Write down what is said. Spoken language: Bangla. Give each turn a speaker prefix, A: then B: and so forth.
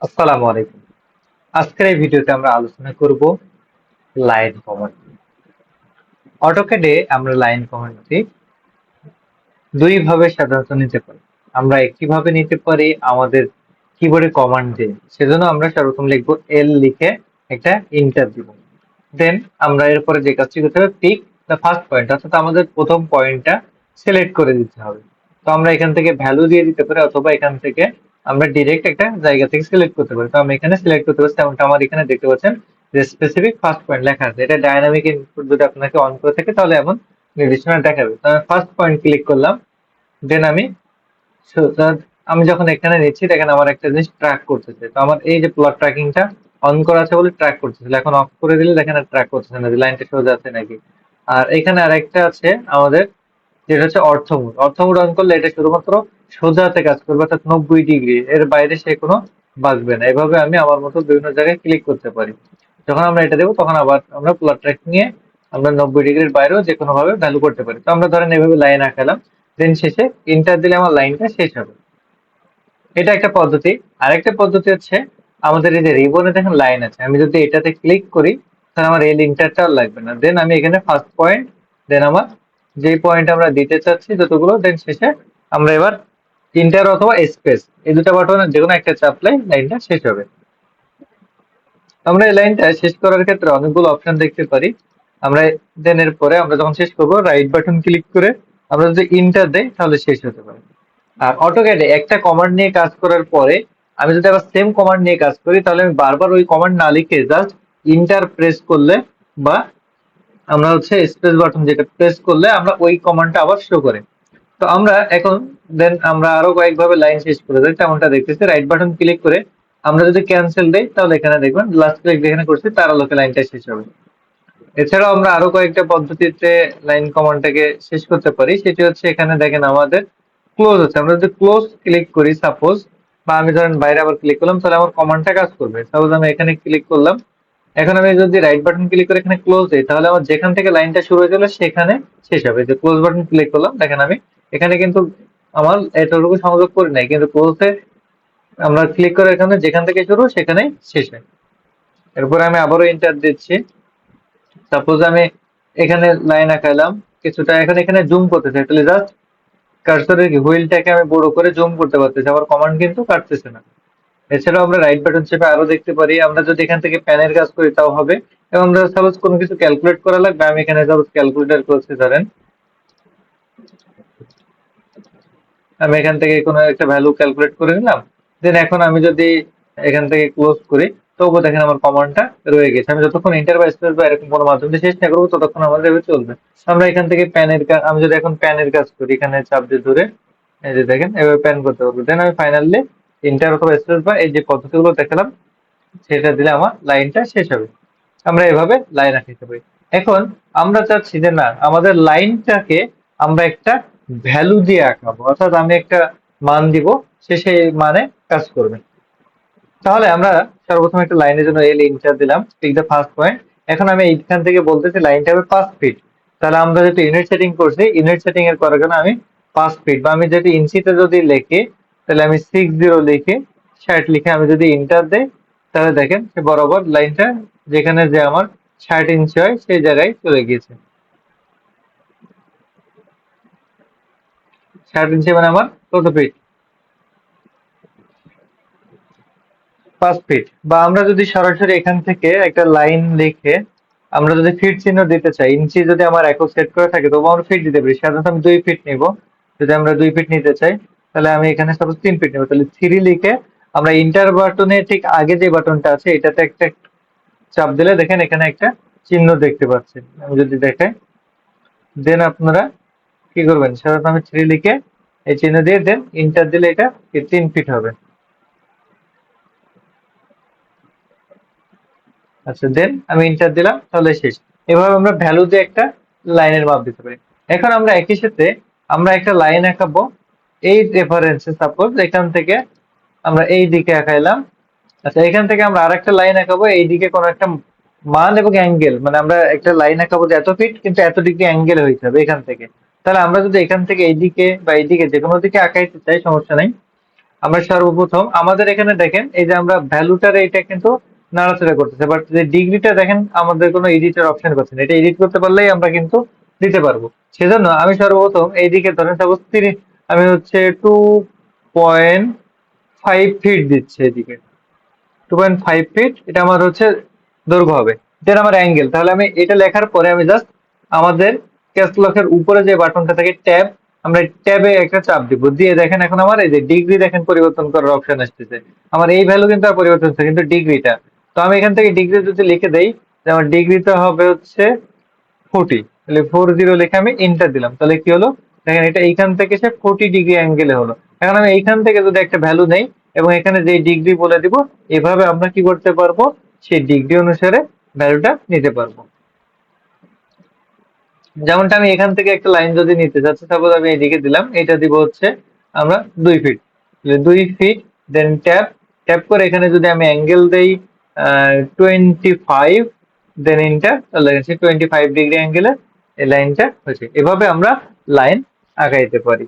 A: আসসালামু আলাইকুম। আজকের এই ভিডিওতে আমরা আলোচনা করব লাইন কমান্ড। অটোক্যাডে আমরা লাইন কমান্ডটি দুই ভাবে সাধারণত নিতে পারি। আমরা একটি ভাবে নিতে পারি আমাদের কিবোর্ডে কমান্ড দিয়ে। সেজন্য আমরা সর্বপ্রথম লিখব এল লিখে একটা এন্টার দিব। দেন আমরা এরপরে যে কাজটি করতে হবে পিক দ্য ফার্স্ট পয়েন্ট, অর্থাৎ আমাদের প্রথম পয়েন্টটা সিলেক্ট করে দিতে হবে। তো আমরা এখান থেকে ভ্যালু দিয়ে দিতে পারি, অথবা এখান থেকে আমরা ডিরেক্ট একটা জায়গা থেকে সিলেক্ট করতে পারি। তো আমি এখানে সিলেক্ট করতে পারছি, তেমনটা আমার এখানে দেখতে পাচ্ছেন যে স্পেসিফিক ফার্স্ট পয়েন্ট লেখা আছে। এটা ডায়নামিক ইনপুট যদি আপনাকে অন করে থাকে তাহলে এমন নির্দেশনা দেখাবে। তো আমি ফার্স্ট পয়েন্ট ক্লিক করলাম। দেন আমি যখন এখানে নিচ্ছি দেখেন আমার একটা জিনিস ট্র্যাক করতেছে। তো আমার এই যে প্লট ট্র্যাকিংটা অন করা আছে বলে ট্র্যাক করতেছিল, এখন অফ করে দিলে দেখেন আর ট্র্যাক করতেছে না যে লাইনটা সোজা আছে নাকি। আর এখানে আরেকটা আছে আমাদের, যেটা হচ্ছে অর্থমূল। অর্থমূল অন করলে এটা শুধুমাত্র সোজাতে কাজ করবে, অর্থাৎ 90 ডিগ্রি, এর বাইরে সে কোনো বাঁকবে না। এভাবে আমি আমার মতো বিভিন্ন জায়গায় ক্লিক করতে পারি। যখন আমরা এটা দেবো তখন আবার আমরা প্লট ট্র্যাক নিয়ে আমরা 90 ডিগ্রির বাইরেও যে কোনো ভাবে ভ্যালু করতে পারি। তো আমরা ধরেন এভাবে লাইন আঁকালাম, দেন শেষে ইন্টার দিলে আমার লাইনটা শেষ হবে। এটা একটা পদ্ধতি। আরেকটা পদ্ধতি হচ্ছে আমাদের এই যে রিবনে দেখেন লাইন আছে, আমি যদি এটাতে ক্লিক করি তাহলে আমার এই লিঙ্কটার লাগবে না। দেন আমি এখানে ফার্স্ট পয়েন্ট, দেন আমার যে পয়েন্ট আমরা দিতে চাচ্ছি যতগুলো, দেন শেষে আমরা এবার ইন্টার অথবা স্পেস এই দুটো বাটনের যে কোনো একটা চাপলে লাইনটা শেষ হবে। আমরা এই লাইনটা শেষ করার ক্ষেত্রে অনেকগুলো অপশন দেখতে পারি। আমরা দেন এর পরে আমরা যখন শেষ করবো রাইট বাটন ক্লিক করে আমরা যদি ইন্টার দেই তাহলে শেষ হতে পারে। আর অটোক্যাডে একটা কমান্ড নিয়ে কাজ করার পরে আমি যদি আবার সেম কমান্ড নিয়ে কাজ করি তাহলে আমি বারবার ওই কমান্ড না লিখে জাস্ট ইন্টার প্রেস করলে বা আমরা হচ্ছে স্পেস বাটন যেটা প্রেস করলে আমরা ওই কমান্ডটা আবার শো করে। তো আমরা এখন দেন আমরা আরো কয়েকভাবে লাইন শেষ করে দেয় তেমনটা দেখতেছি। রাইট বাটন ক্লিক করে আমরা যদি ক্যান্সেল দেই তাহলে এখানে দেখবেন লাস্ট ক্লিক যেখানে করছি তার আলোকে লাইনটা শেষ হবে। এছাড়াও আমরা আরো কয়েকটা পদ্ধতিতে লাইন কমান্ডটাকে শেষ করতে পারি। সেটি হচ্ছে এখানে দেখেন আমাদের ক্লোজ আছে, আমরা যদি ক্লোজ ক্লিক করি সাপোজ, বা আমি ধরেন বাইরে আবার ক্লিক করলাম তাহলে আমার কমান্ডটা কাজ করবে। সাপোজ আমি এখানে ক্লিক করলাম, এখন আমি যদি রাইট বাটন ক্লিক করে এখানে ক্লোজ দিই তাহলে আমার যেখান থেকে লাইনটা শুরু হয়েছিল সেখানে শেষ হবে। যে ক্লোজ বাটন ক্লিক করলাম দেখেন আমি এখানে কিন্তু আমার এতটুকু সংযোগ করি নাই, কিন্তু ক্লোজে আমরা ক্লিক করে এখানে যেখান থেকে শুরু সেখানেই শেষ হয়। এরপরে আমি আবারও এন্টার দিচ্ছি। সাপোজ আমি এখানে লাইন আঁকাইলাম কিছুটা, এখন এখানে জুম করতে চাই তাহলে জাস্ট কার্সরের হুইলটাকে আমি বড় করে জুম করতে পারতেছি, আমার কমান্ড কিন্তু কাটতেছে না। এছাড়াও আমরা রাইট বাটন চেপে আরো দেখতে পারি, আমরা যদি এখান থেকে প্যানের কাজ করি তাও হবে। এবং আমরা সাপোজ কোনো কিছু ক্যালকুলেট করা লাগবে, আমি এখানে সাপোজ ক্যালকুলেটর করছি ধরেন, আমি এখান থেকে কোনো একটা ভ্যালু ক্যালকুলেট করে নিলাম। দেন এখন আমি যদি এখান থেকে ক্লোজ করি তবুও দেখেন আমার কমান্ডটা রয়ে গেছে। আমি যতক্ষণ ইন্টার বা স্পেস বা এরকম কোনো মাধ্যম দিয়ে শেষ না করবো ততক্ষণ আমাদের এভাবে চলবে। আমরা এখান থেকে প্যানের কাজ, আমি যদি এখন প্যানের কাজ করি এখানে চাপ দিয়ে ধরে এই যে দেখেন এভাবে প্যান করতে পারবো। দেন আমি ফাইনালি ইন্টার অথবা স্পেস বা এই যে পদ্ধতিগুলো দেখালাম সেটা দিলে আমার লাইনটা শেষ হবে। আমরা এভাবে লাইন আঁকতে পারি। এখন আমরা চাচ্ছি যে না, আমাদের লাইনটাকে আমরা একটা ভ্যালু দিয়ে আঁকাবো, অর্থাৎ আমি একটা মান দিব, সে সেই মানে কাজ করবে। তাহলে আমরা সর্বপ্রথম একটা লাইনের জন্য এল ইন্টার দিলাম, পিক দ্য ফার্স্ট পয়েন্ট। এখন আমি এইখান থেকে বলতেছি লাইনটা হবে 5 ফিট। তাহলে আমরা যেহেতু ইউনিট সেটিং করছি, ইউনিট সেটিং এর করার জন্য আমি 5 ফিট, বা আমি যদি ইঞ্চিতে যদি লিখি তাহলে আমি 60 লিখে 60 লিখে আমি যদি ইন্টার দেই তাহলে দেখেন সে বরাবর লাইনটা যেখানে যে আমার 60 ইঞ্চি হয় সেই জায়গায় চলে গিয়েছে। 60 ইঞ্চি মানে আমার কত ফিট? 5 ফিট। বা আমরা যদি সরাসরি এখান থেকে একটা লাইন লিখে আমরা যদি ফিট চিহ্ন দিতে চাই, ইঞ্চি যদি আমার একক সেট করে থাকে তবু আমরা ফিট দিতে পারি। সাধারণত আমি 2 ফিট নিব। যদি আমরা 2 ফিট নিতে চাই তাহলে আমি এখানে সাপোজ 3 ফিট নেবো, তাহলে লিখে আমরা ইন্টার বাটনে ঠিক আগে যে বাটনটা আছে এটাতে একটা চাপ দিলে দেখেন এখানে একটা চিহ্ন দেখতে পাচ্ছেন। আমি যদি দেখাই, দেন আপনারা কি করবেন, সাধারণত আমি লিখে এই চিহ্ন দিয়ে দেন ইন্টার দিলে এটা 3 ফিট হবে। আচ্ছা, দেন আমি ইন্টার দিলাম তাহলে শেষ। এভাবে আমরা ভ্যালু দিয়ে একটা লাইনের মাপ দিতে পারি। এখন আমরা একই সাথে আমরা একটা লাইন আঁকাবো এই রেফারেন্সে, সাপোজ এখান থেকে আমরা এই দিকে আঁকাইলাম। আচ্ছা, এখান থেকে আমরা আরেকটা লাইন আঁকাবো এই দিকে কোনো একটা মান এবং অ্যাঙ্গেল, মানে আমরা একটা লাইন আঁকাবো যে এত ফিট কিন্তু এত ডিগ্রি অ্যাঙ্গেল হইতে হবে এখান থেকে। তাহলে আমরা যদি এখান থেকে এইদিকে বা এইদিকে যে কোনো দিকে আঁকাইতে চাই সমস্যা নাই। আমরা সর্বপ্রথম আমাদের এখানে দেখেন এই যে আমরা ভ্যালুটার এটা কিন্তু নাড়াচাড়া করতেছে, বাট যে ডিগ্রিটা দেখেন আমাদের কোনো এডিটের অপশন পাচ্ছি না, এটা এডিট করতে পারলেই আমরা কিন্তু দিতে পারবো। সেজন্য আমি সর্বপ্রথম এইদিকে ধরেন সাপোজ 30, আমি হচ্ছে 2.5 ফিট দিচ্ছি এদিকে, 2.5 ফিট এটা আমার হচ্ছে দৈর্ঘ্য হবে। দেন আমার অ্যাঙ্গেল, তাহলে আমি এটা লেখার পরে আমি জাস্ট আমাদের ক্যাপসলকের উপরে যে বাটনটা থাকে ট্যাব, আমরা ট্যাবে একটা চাপ দিব, দিয়ে দেখেন এখন আমার এই যে ডিগ্রি দেখেন পরিবর্তন করার অপশন আসতেছে। আমার এই ভ্যালু কিন্তু আর পরিবর্তন হচ্ছে, কিন্তু ডিগ্রিটা, তো আমি এখান থেকে ডিগ্রি যদি লিখে দেই যে আমার ডিগ্রিটা হবে হচ্ছে 40, তাহলে 40 লিখে আমি এন্টার দিলাম, তাহলে কি হলো দেখেন এটা এইখান থেকে সে 40 ডিগ্রি অ্যাঙ্গেলে হলো। এখন আমি এইখান থেকে যদি একটা ভ্যালু নেই এবং এখানে যে ডিগ্রি বলে দিব, এভাবে আমরা কি করতে পারবো, সেই ডিগ্রি অনুসারে ভ্যালুটা নিতে পারবো। যেমনটা আমি এখান থেকে একটা লাইন যদি নিতে চাচ্ছি, সাপোজ আমি এদিকে দিলাম, এটা দিব হচ্ছে আমরা 2 ফিট, 2 ফিট, দেন ট্যাপ, ট্যাপ করে এখানে যদি আমি অ্যাঙ্গেল দেই 25, দেন ইন্টার, তাহলে 25 ডিগ্রি অ্যাঙ্গেলে এই লাইনটা হয়েছে। এভাবে আমরা লাইন আগাইতে পারি।